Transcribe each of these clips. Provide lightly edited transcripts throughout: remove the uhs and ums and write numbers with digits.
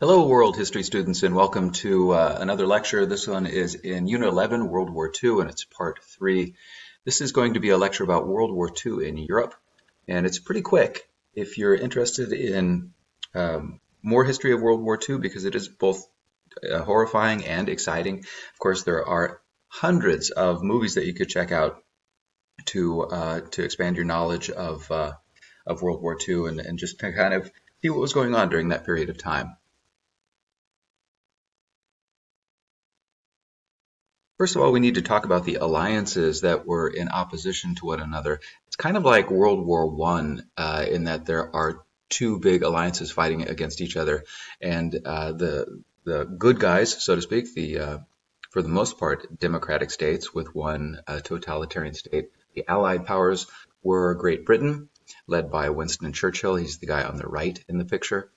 Hello, world history students, and welcome to another lecture. This one is in Unit 11, World War II, and it's part 3. This is going to be a lecture about World War II in Europe, and it's pretty quick. If you're interested in more history of World War II, because it is both horrifying and exciting. Of course, there are hundreds of movies that you could check out to expand your knowledge of World War II and just to kind of see what was going on during that period of time. First of all, we need to talk about the alliances that were in opposition to one another. It's kind of like World War One in that there are two big alliances fighting against each other, and the good guys, so to speak, the for the most part democratic states with one totalitarian state. The Allied powers were Great Britain, led by Winston Churchill. He's the guy on the right in the picture.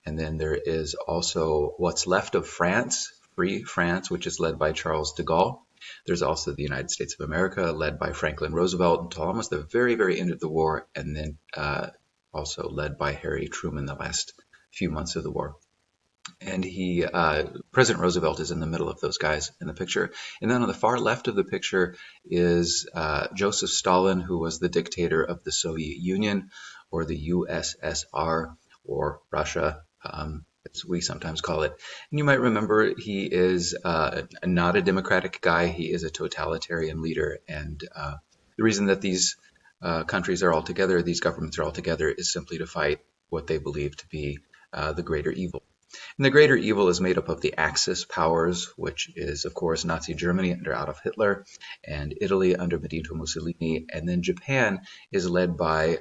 And then there is also what's left of France, Free France, which is led by Charles de Gaulle. There's also the United States of America, led by Franklin Roosevelt until almost the very, very end of the war, and then also led by Harry Truman the last few months of the war. And President Roosevelt is in the middle of those guys in the picture. And then on the far left of the picture is Joseph Stalin, who was the dictator of the Soviet Union, or the USSR, or Russia, as we sometimes call it. And you might remember he is not a democratic guy. He is a totalitarian leader. And the reason that these countries are all together, these governments are all together, is simply to fight what they believe to be the greater evil. And the greater evil is made up of the Axis powers, which is, of course, Nazi Germany under Adolf Hitler and Italy under Benito Mussolini. And then Japan is led by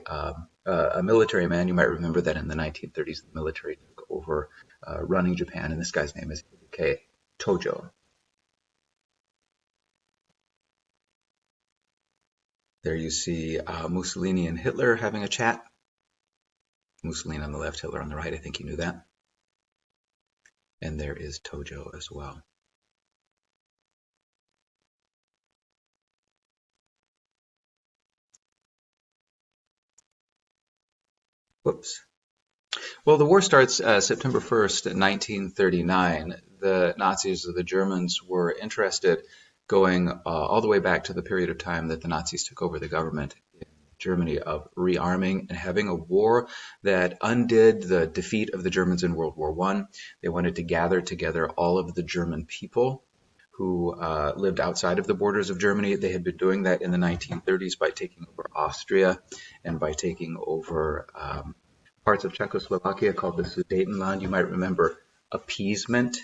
a military man. You might remember that in the 1930s, the military took over running Japan, and this guy's name is Tojo. There you see Mussolini and Hitler having a chat. Mussolini on the left, Hitler on the right. I think you knew that. And there is Tojo as well. Whoops. Well, the war starts September 1st, 1939. The Nazis, or the Germans, were interested going all the way back to the period of time that the Nazis took over the government in Germany of rearming and having a war that undid the defeat of the Germans in World War I. They wanted to gather together all of the German people who lived outside of the borders of Germany. They had been doing that in the 1930s by taking over Austria and by taking over parts of Czechoslovakia called the Sudetenland. You might remember appeasement,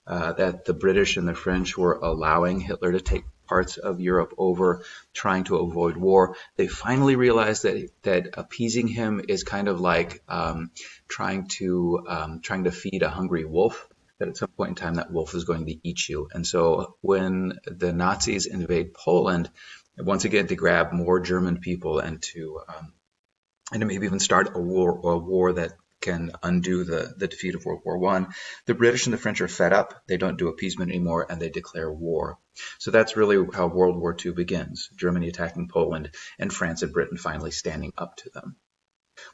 that the British and the French were allowing Hitler to take parts of Europe over, trying to avoid war. They finally realized that appeasing him is kind of like trying to feed a hungry wolf, that at some point in time that wolf is going to eat you. And so when the Nazis invade Poland, once again to grab more German people and to maybe even start a war that can undo the defeat of World War I. The British and the French are fed up. They don't do appeasement anymore, and they declare war. So that's really how World War II begins, Germany attacking Poland and France and Britain finally standing up to them.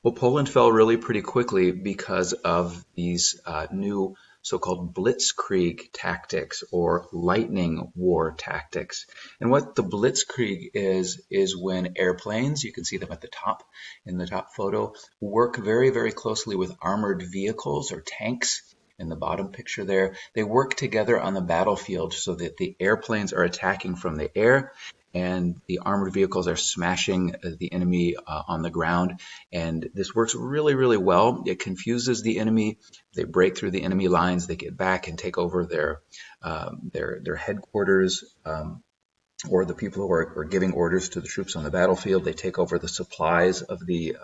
Well, Poland fell really pretty quickly because of these new so-called blitzkrieg tactics, or lightning war tactics. And what the blitzkrieg is when airplanes, you can see them at the top in the top photo, work very, very closely with armored vehicles or tanks. In the bottom picture there, they work together on the battlefield so that the airplanes are attacking from the air and the armored vehicles are smashing the enemy on the ground. And this works really, really well. It confuses the enemy. They break through the enemy lines. They get back and take over their headquarters, or the people who are giving orders to the troops on the battlefield. They take over the supplies of the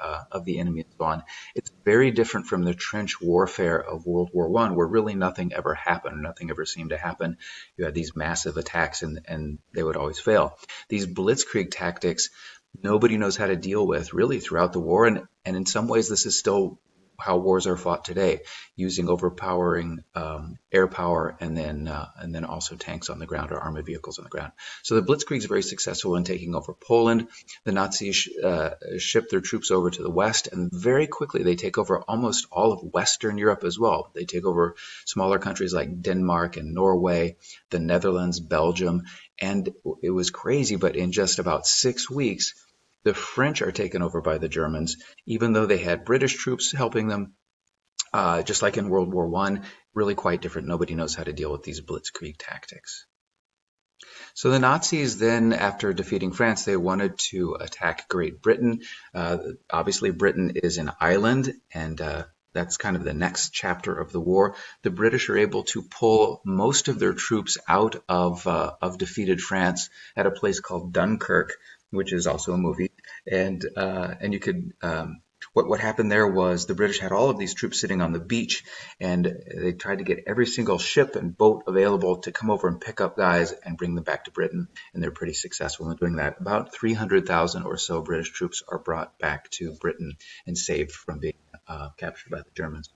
enemy and so on. It's very different from the trench warfare of World War I, where really nothing ever happened. Nothing ever seemed to happen. You had these massive attacks and they would always fail. These blitzkrieg tactics, nobody knows how to deal with really throughout the war. And in some ways, this is still how wars are fought today, using overpowering air power and then also tanks on the ground or armored vehicles on the ground. So the Blitzkrieg is very successful in taking over Poland. The Nazis ship their troops over to the west, and very quickly they take over almost all of Western Europe as well. They take over smaller countries like Denmark and Norway, the Netherlands, Belgium, and it was crazy, but in just about 6 weeks, the French are taken over by the Germans, even though they had British troops helping them, just like in World War I, really quite different. Nobody knows how to deal with these blitzkrieg tactics. So the Nazis then, after defeating France, they wanted to attack Great Britain. Obviously, Britain is an island, and that's kind of the next chapter of the war. The British are able to pull most of their troops out of defeated France at a place called Dunkirk, which is also a movie. And you could what happened there was the British had all of these troops sitting on the beach, and they tried to get every single ship and boat available to come over and pick up guys and bring them back to Britain. And they're pretty successful in doing that. About 300,000 or so British troops are brought back to Britain and saved from being captured by the Germans.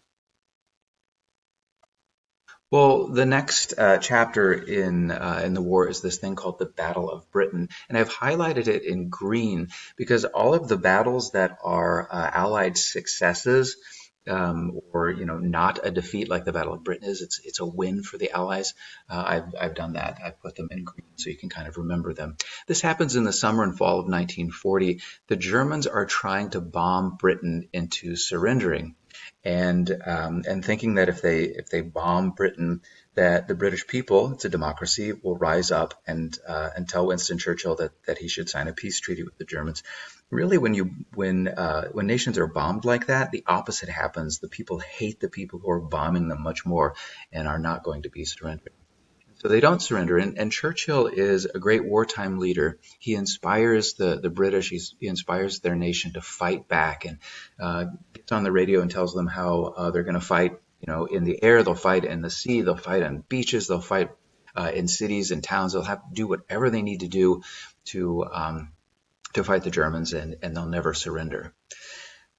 Well, the next chapter in the war is this thing called the Battle of Britain, and I've highlighted it in green because all of the battles that are Allied successes, or not a defeat like the Battle of Britain is, it's a win for the Allies. I've done that. I've put them in green so you can kind of remember them. This happens in the summer and fall of 1940. The Germans are trying to bomb Britain into surrendering. And thinking that if they bomb Britain, that the British people, it's a democracy, will rise up and tell Winston Churchill that he should sign a peace treaty with the Germans. Really, when nations are bombed like that, the opposite happens. The people hate the people who are bombing them much more and are not going to be surrendering. So they don't surrender. And Churchill is a great wartime leader. He inspires the British. He inspires their nation to fight back, and gets on the radio and tells them how they're going to fight. In the air, they'll fight in the sea, they'll fight on beaches, they'll fight in cities and towns. They'll have to do whatever they need to do to fight the Germans, and they'll never surrender.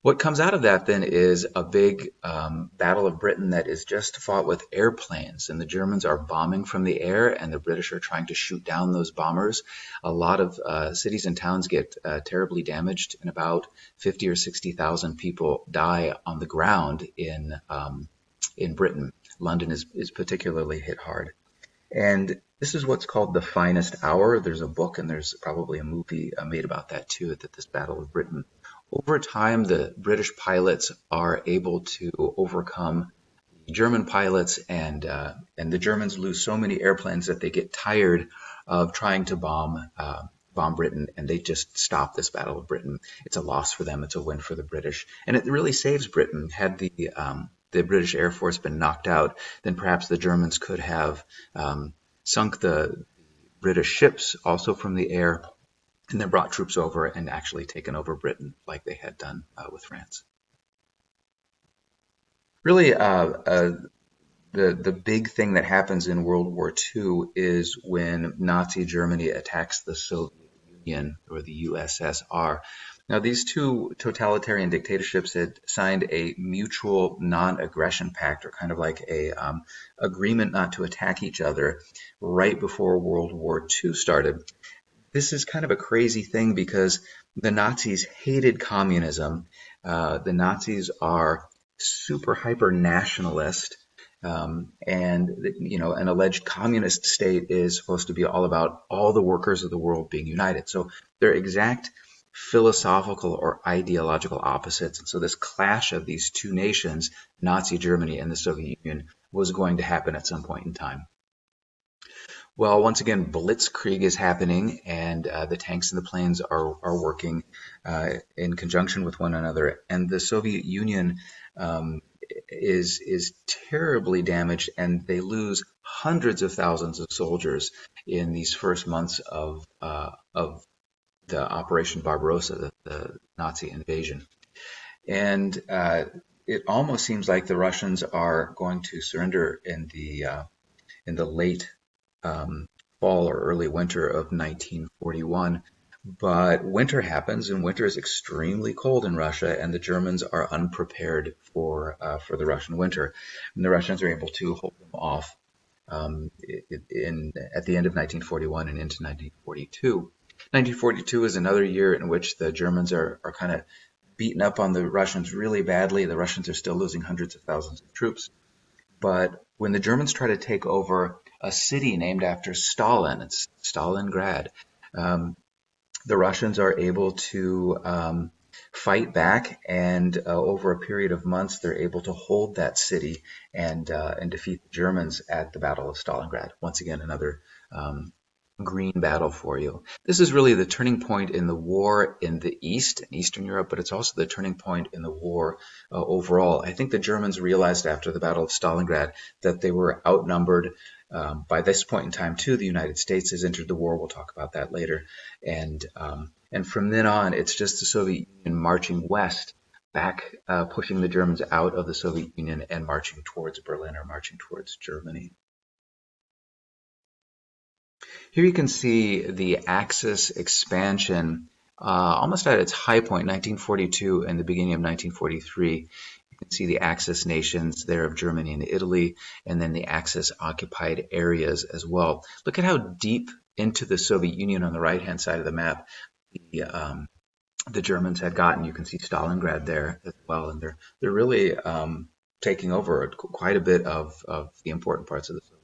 What comes out of that then is a big Battle of Britain that is just fought with airplanes, and the Germans are bombing from the air, and the British are trying to shoot down those bombers. A lot of cities and towns get terribly damaged, and about 50 or 60,000 people die on the ground in Britain. London is particularly hit hard. And this is what's called the finest hour. There's a book and there's probably a movie made about that too, that this Battle of Britain. Over time, the British pilots are able to overcome the German pilots, and the Germans lose so many airplanes that they get tired of trying to bomb Britain, and they just stop this Battle of Britain. It's a loss for them. It's a win for the British, and it really saves Britain. Had the British Air Force been knocked out, then perhaps the Germans could have sunk the British ships also from the air, and then brought troops over and actually taken over Britain like they had done with France. Really, the big thing that happens in World War II is when Nazi Germany attacks the Soviet Union, or the USSR. Now, these two totalitarian dictatorships had signed a mutual non-aggression pact, or kind of like a agreement not to attack each other, right before World War II started. This is kind of a crazy thing because the Nazis hated communism. The Nazis are super hyper nationalist, and an alleged communist state is supposed to be all about all the workers of the world being united. So they're exact philosophical or ideological opposites. And so this clash of these two nations, Nazi Germany and the Soviet Union, was going to happen at some point in time. Well, once again, blitzkrieg is happening, and the tanks and the planes are working in conjunction with one another. And the Soviet Union is terribly damaged, and they lose hundreds of thousands of soldiers in these first months of the Operation Barbarossa, the Nazi invasion. And it almost seems like the Russians are going to surrender in the late fall or early winter of 1941, But winter happens, and winter is extremely cold in Russia, and the Germans are unprepared for the Russian winter, and the Russians are able to hold them off at the end of 1941 and into 1942. 1942 is another year in which the Germans are kind of beaten up on the Russians really badly. The Russians are still losing hundreds of thousands of troops. But when the Germans try to take over a city named after Stalin, it's Stalingrad, um, the Russians are able to fight back, and over a period of months, they're able to hold that city and defeat the Germans at the Battle of Stalingrad. Once again, another um, green battle for you. This is really the turning point in the war in the East, in Eastern Europe, but it's also the turning point in the war overall. I think the Germans realized after the Battle of Stalingrad that they were outnumbered. By this point in time, too, the United States has entered the war. We'll talk about that later. And from then on, it's just the Soviet Union marching west, back, pushing the Germans out of the Soviet Union and marching towards Berlin or marching towards Germany. Here you can see the Axis expansion almost at its high point, 1942 and the beginning of 1943. You can see the Axis nations there of Germany and Italy, and then the Axis occupied areas as well. Look at how deep into the Soviet Union on the right-hand side of the map the Germans had gotten. You can see Stalingrad there as well, and they're really taking over quite a bit of the important parts of the Soviet.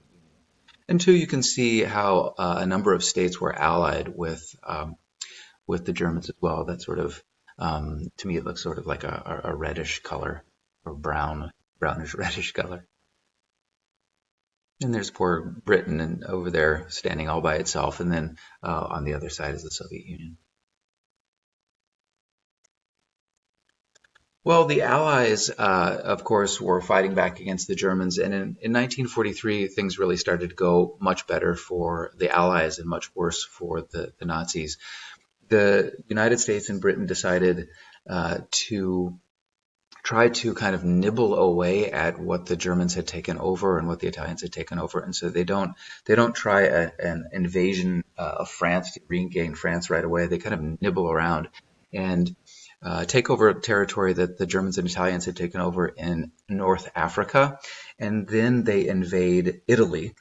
And two, you can see how a number of states were allied with the Germans as well. That sort of, to me, it looks sort of like a reddish color, or brownish reddish color. And there's poor Britain and over there standing all by itself, and then on the other side is the Soviet Union. Well, the Allies, of course, were fighting back against the Germans, and in 1943, things really started to go much better for the Allies and much worse for the Nazis. The United States and Britain decided to try to kind of nibble away at what the Germans had taken over and what the Italians had taken over, and so they don't try an invasion of France to regain France right away. They kind of nibble around and take over territory that the Germans and Italians had taken over in North Africa, and then they invade Italy.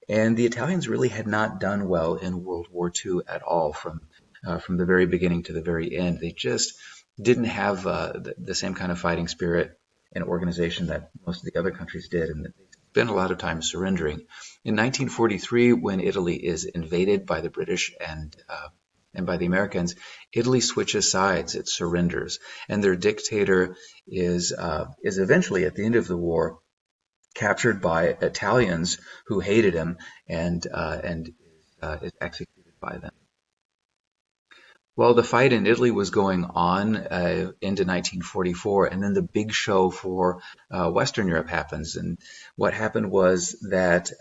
And the Italians really had not done well in World War II at all from the very beginning to the very end. They just didn't have the same kind of fighting spirit and organization that most of the other countries did, and they spent a lot of time surrendering. In 1943, when Italy is invaded by the British and by the Americans, Italy switches sides. It surrenders, and their dictator is eventually, at the end of the war, captured by Italians who hated him and is executed by them. Well, the fight in Italy was going on into 1944, and then the big show for Western Europe happens. And what happened was that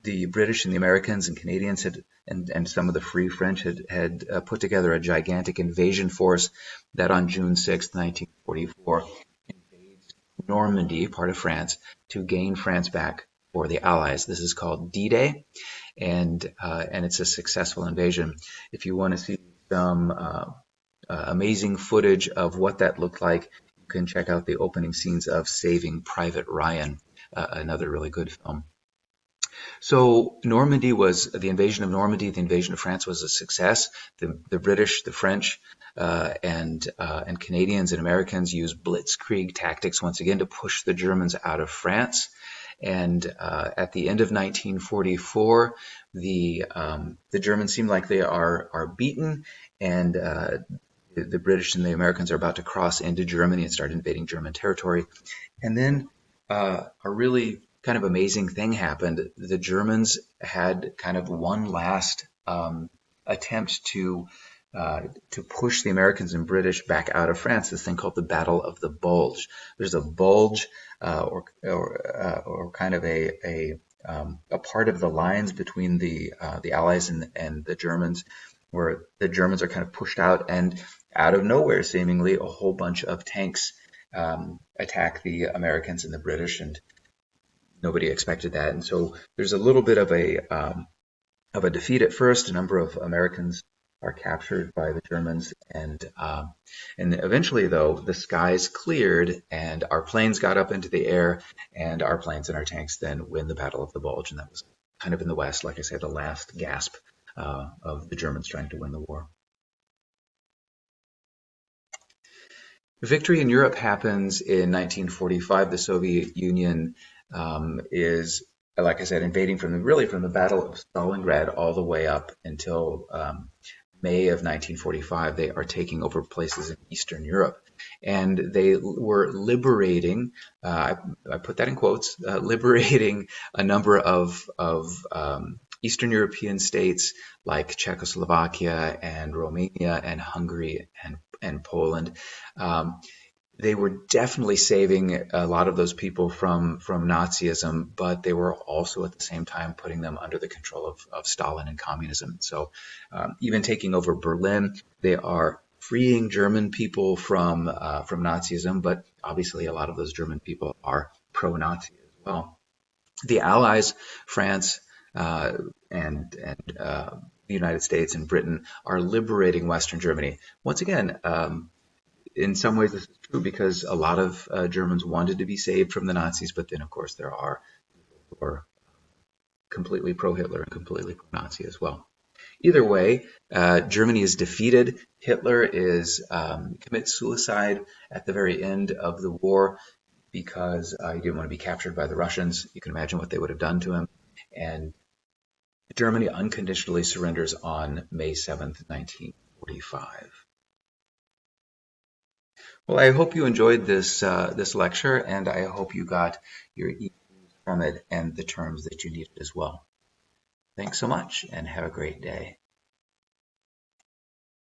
the British and the Americans and Canadians and some of the Free French had put together a gigantic invasion force that on June 6, 1944, invades Normandy, part of France, to gain France back for the Allies. This is called D-Day, and it's a successful invasion. If you want to see some amazing footage of what that looked like, you can check out the opening scenes of Saving Private Ryan, another really good film. So Normandy was the invasion of Normandy. The invasion of France was a success. The British, the French, and Canadians and Americans used blitzkrieg tactics once again to push the Germans out of France. And at the end of 1944, the Germans seem like they are beaten, and the British and the Americans are about to cross into Germany and start invading German territory. And then a really kind of amazing thing happened. The Germans had kind of one last attempt to push the Americans and British back out of France. This thing called the Battle of the Bulge. There's a bulge or kind of a part of the lines between the Allies and the Germans, where the Germans are kind of pushed out, and out of nowhere, seemingly, a whole bunch of tanks attack the Americans and the British, and nobody expected that. And so there's a little bit of a defeat at first. A number of Americans are captured by the Germans, and eventually, though, the skies cleared and our planes got up into the air, and our planes and our tanks then win the Battle of the Bulge, and that was kind of in the West, like I said, the last gasp of the Germans trying to win the war. Victory in Europe happens in 1945. The Soviet Union is, like I said, invading from the Battle of Stalingrad all the way up until May of 1945. They are taking over places in Eastern Europe, and they were liberating. I put that in quotes. Liberating a number of Eastern European states like Czechoslovakia and Romania and Hungary and Poland. They were definitely saving a lot of those people from Nazism, but they were also at the same time putting them under the control of Stalin and communism. So even taking over Berlin, they are freeing German people from Nazism, but obviously a lot of those German people are pro-Nazi as well. The Allies, France, and the United States and Britain are liberating Western Germany. Once again, in some ways this is true because a lot of Germans wanted to be saved from the Nazis, but then of course there are people who are completely pro-Hitler and completely pro-Nazi as well. Either way, Germany is defeated. Hitler commits suicide at the very end of the war because he didn't want to be captured by the Russians. You can imagine what they would have done to him. And Germany unconditionally surrenders on May 7th, 1945. Well, I hope you enjoyed this lecture, and I hope you got your e from it and the terms that you needed as well. Thanks so much, and have a great day.